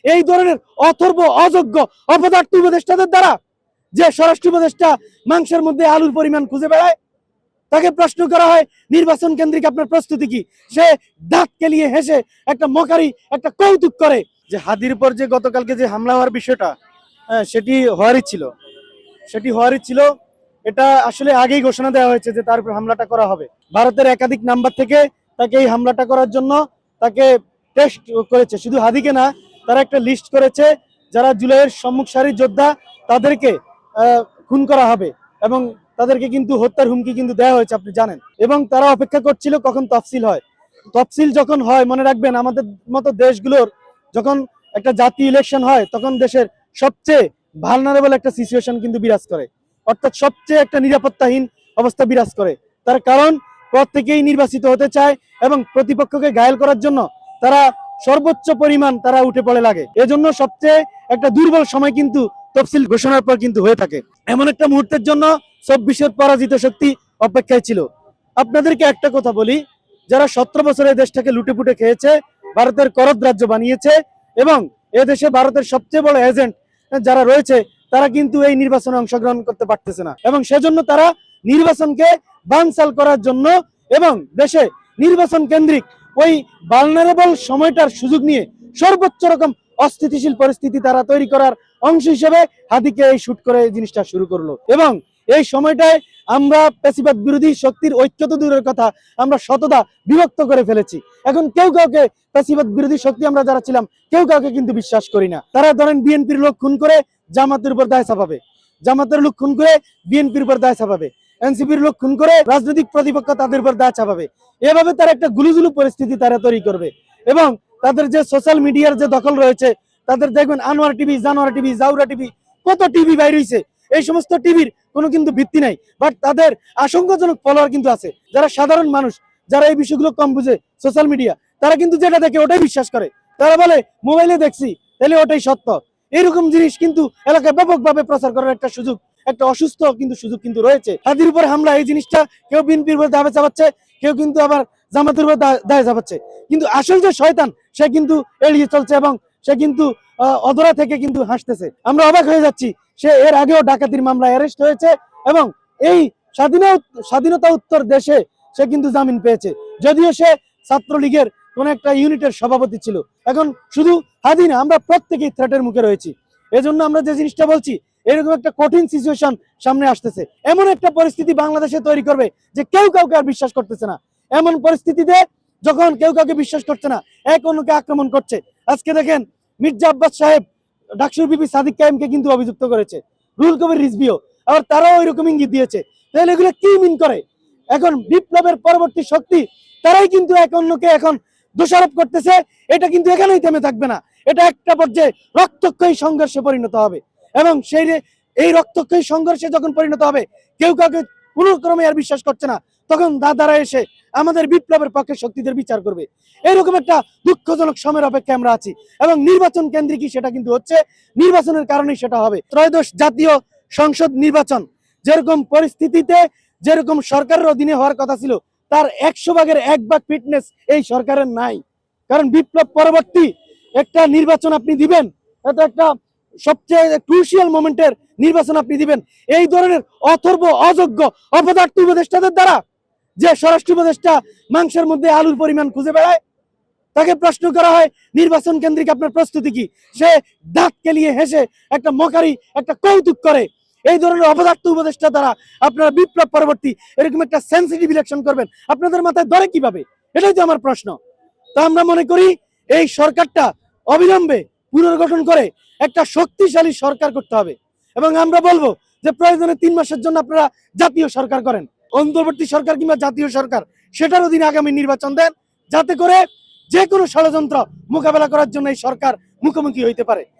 এই ধরনের অথর্ব অযোগ্য অপদার্থ উপদেষ্টাদের দ্বারা যে স্বরাষ্ট্র উপদেষ্টা মাংসের মধ্যে আলুর পরিমাণ খুঁজে বেড়ায়, তাকে প্রশ্ন করা হয় নির্বাচন কেন্দ্রিক আপনার প্রস্তুতি কি, সে দাঁত কেলিয়ে হেসে একটা মকারি একটা কৌতুক করে। যে হাদির উপর যে গতকালকে যে হামলা হওয়ার বিষয়টা, সেটি হওয়ারই ছিল। এটা আসলে আগেই ঘোষণা দেওয়া হয়েছে যে তার উপর হামলাটা করা হবে। ভারতের একাধিক নাম্বার থেকে তাকে এই হামলাটা করার জন্য তাকে টেস্ট করেছে। শুধু হাদিকে না, তারা একটা লিস্ট করেছে যারা জুলাইয়ের সম্মুখ সারির যোদ্ধা তাদেরকে খুন করা হবে এবং তাদেরকে কিন্তু হত্যার হুমকি কিন্তু দেওয়া হয়েছে, আপনি জানেন। এবং তারা অপেক্ষা করছিল কখন তফসিল হয়। তফসিল যখন হয়, মনে রাখবেন আমাদের মতো দেশগুলোর যখন একটা জাতীয় ইলেকশন হয় তখন দেশের সবচেয়ে ভালনারেবল একটা সিচুয়েশন কিন্তু বিরাজ করে, অর্থাৎ সবচেয়ে একটা নিরাপত্তাহীন অবস্থা বিরাজ করে। তার কারণ প্রত্যেকেই নির্বাচিত হতে চায় এবং প্রতিপক্ষকে ঘায়েল করার জন্য তারা সর্বোচ্চ পরিমাণ তারা উঠে পড়ে লাগে। এজন্য সবচেয়ে একটা দুর্বল সময় কিন্তু তফসিল ঘোষণার পর কিন্তু হয়ে থাকে। এমন একটা মুহূর্তের জন্য 24-এর পরাজিত শক্তি অপেক্ষায় ছিল। আপনাদেরকে একটা কথা বলি, যারা 17 বছরে দেশটাকে লুটে পুটে খেয়েছে, ভারতের করদ রাজ্য বানিয়েছে এবং এদেশে ভারতের সবচেয়ে বড় এজেন্ট যারা রয়েছে, তারা কিন্তু এই নির্বাচনে অংশগ্রহণ করতে পারতেছে না এবং সেজন্য তারা নির্বাচনকে বানচাল করার জন্য এবং দেশে নির্বাচন কেন্দ্রিক ওই ভালনারেবল সময়টার সুযোগ নিয়ে সর্বোচ্চ রকম অস্থিতিশীল পরিস্থিতি তারা তৈরি করার অংশ হিসেবে হাদিকে এই শুট করে এই জিনিসটা শুরু করলো। এবং এই সময়টায় আমরা পেশিবাদ বিরোধী শক্তির ঐক্য তো দূরের কথা, আমরা শতদা বিভক্ত করে ফেলেছি। এখন কেউ কাউকে পেশিবাদ বিরোধী শক্তি আমরা যারা ছিলাম কেউ কাউকে কিন্তু বিশ্বাস করি না। তারা ধরেন বিএনপির লোক খুন করে জামাতের উপর দায় চাপাবে, জামাতের লোক খুন করে বিএনপির উপর দায় চাপাবে, এনসিপির লোক খুন করে রাজনৈতিক প্রতিপক্ষ তাদের উপর দায় চাপাবে। এভাবে তারা একটা গুলুজুলু পরিস্থিতি তারা তৈরি করবে এবং তাদের যে সোশ্যাল মিডিয়ার যে দখল রয়েছে, তাদের দেখবেন আনোয়ার টিভি, জানোয়ার টিভি, জাউরা টিভি, কত টিভি বাইর হইছে। এই সমস্ত টিভির কোনো কিন্তু ভিত্তি নাই, বাট তাদের আশঙ্কাজনক ফলোয়ার কিন্তু আছে। যারা সাধারণ মানুষ, যারা এই বিষয়গুলো কম বুঝে, সোশ্যাল মিডিয়া, তারা কিন্তু যেটা দেখে ওটাই বিশ্বাস করে। তারা বলে মোবাইলে দেখছি তাহলে ওটাই সত্য। এরকম জিনিস কিন্তু এলাকায় ব্যাপকভাবে প্রচার করার একটা সুযোগ, একটা অসুস্থ কিন্তু সুযোগ কিন্তু রয়েছে। হাদির উপর হামলা এই জিনিসটা কেউ বিএনপির উপর দায় চাপাচ্ছে, কেউ কিন্তু আবার জামাতের উপর দায় চাপাচ্ছে, কিন্তু আসল যে শয়তান সে কিন্তু এড়িয়ে চলছে এবং সে কিন্তু অধরা থেকে কিন্তু হাসতেছে। আমরা অবাক হয়ে যাচ্ছি, সে এর আগেও ডাকাতির মামলা অ্যারেস্ট হয়েছে এবং এই স্বাধীনতা উত্তর দেশে সে কিন্তু জামিন পেয়েছে, যদিও সে ছাত্রলীগের কোন একটা ইউনিটের সভাপতি ছিল। এখন শুধু হাদি না, আমরা প্রত্যেকেই থ্রেটের মুখে রয়েছি। এজন্য আমরা যে জিনিসটা বলছি, এরকম একটা কঠিন সিচুয়েশন সামনে আসতেছে, এমন একটা পরিস্থিতি বাংলাদেশে তৈরি করবে যে কেউ কাউকে আর বিশ্বাস করতেছে না। এমন পরিস্থিতিতে যখন কেউ কাউকে বিশ্বাস করছে না, এক অন্যকে আক্রমণ করছে। আজকে দেখেন মির্জা আব্বাস সাহেব ডাকসুর বিপি সাদিক কায়েমকে কিন্তু অভিযুক্ত করেছে, রুহুল কবির রিজভিও, আবার তারাও ওই রকম ইঙ্গিত দিয়েছে। তাহলে এগুলো কি মিন করে? এখন বিপ্লবের পরবর্তী শক্তি তারাই কিন্তু এক অন্যকে এখন দোষারোপ করতেছে। এটা কিন্তু এখানেই থেমে থাকবে না, এটা একটা পর্যায়ে রক্তক্ষয়ী সংঘর্ষে পরিণত হবে এবং এই রক্তক্ষয়ী সংঘর্ষে যখন পরিণত হবে, কেউ কাউকে কোনো ক্রমে আর বিশ্বাস করছে না, তখন দাদারা এসে আমাদের বিপ্লবের পক্ষে শক্তিদের বিচার করবে। এরকম একটা দুঃখজনক সময়ের অপেক্ষায় আমরা আছি এবং নির্বাচন কেন্দ্রিকই সেটা কিন্তু হচ্ছে, নির্বাচনের কারণেই সেটা হবে। ত্রয়োদশ জাতীয় সংসদ নির্বাচন যেরকম পরিস্থিতিতে, যেরকম সরকারের অধীনে হওয়ার কথা ছিল, তার 100 ভাগের 1 ভাগ ফিটনেস এই সরকারের নাই। কারণ বিপ্লব পরবর্তী একটা নির্বাচন আপনি দিবেন, এটা একটা সবচেয়ে ক্রুশিয়াল মোমেন্টের নির্বাচন আপনি দিবেন এই ধরনের অথর্ব অযোগ্য অপদার্থ উপদেষ্টাদের দ্বারা। যে স্বরাষ্ট্র উপদেষ্টা মাংসের মধ্যে আলুর পরিমাণ খুঁজে বেড়ায়, তাকে প্রশ্ন করা হয় নির্বাচন কেন্দ্রিক আপনার প্রস্তুতি কি, সে দাঁত কেলিয়ে হেসে একটা মকারি একটা কৌতুক করে। এই ধরনের অপদার্থ উপদেষ্টা দ্বারা আপনারা বিপ্লব পরবর্তী এরকম একটা সেন্সিটিভ ইলেকশন করবেন, আপনাদের মাথায় ধরে কিভাবে? এটাই তো আমার প্রশ্ন। তা আমরা মনে করি এই সরকারটা অবিলম্বে পুনর্গঠন করে একটা শক্তিশালী সরকার করতে হবে এবং আমরা বলবো যে প্রয়োজনে 3 মাসের জন্য আপনারা জাতীয় সরকার করেন, অন্তর্বর্তী সরকার কিংবা জাতীয় সরকার, সেটার অধীনে আগামী নির্বাচন দেন, যাতে করে যে কোনো ষড়যন্ত্র মোকাবেলা করার জন্য এই সরকার মুখোমুখি হইতে পারে।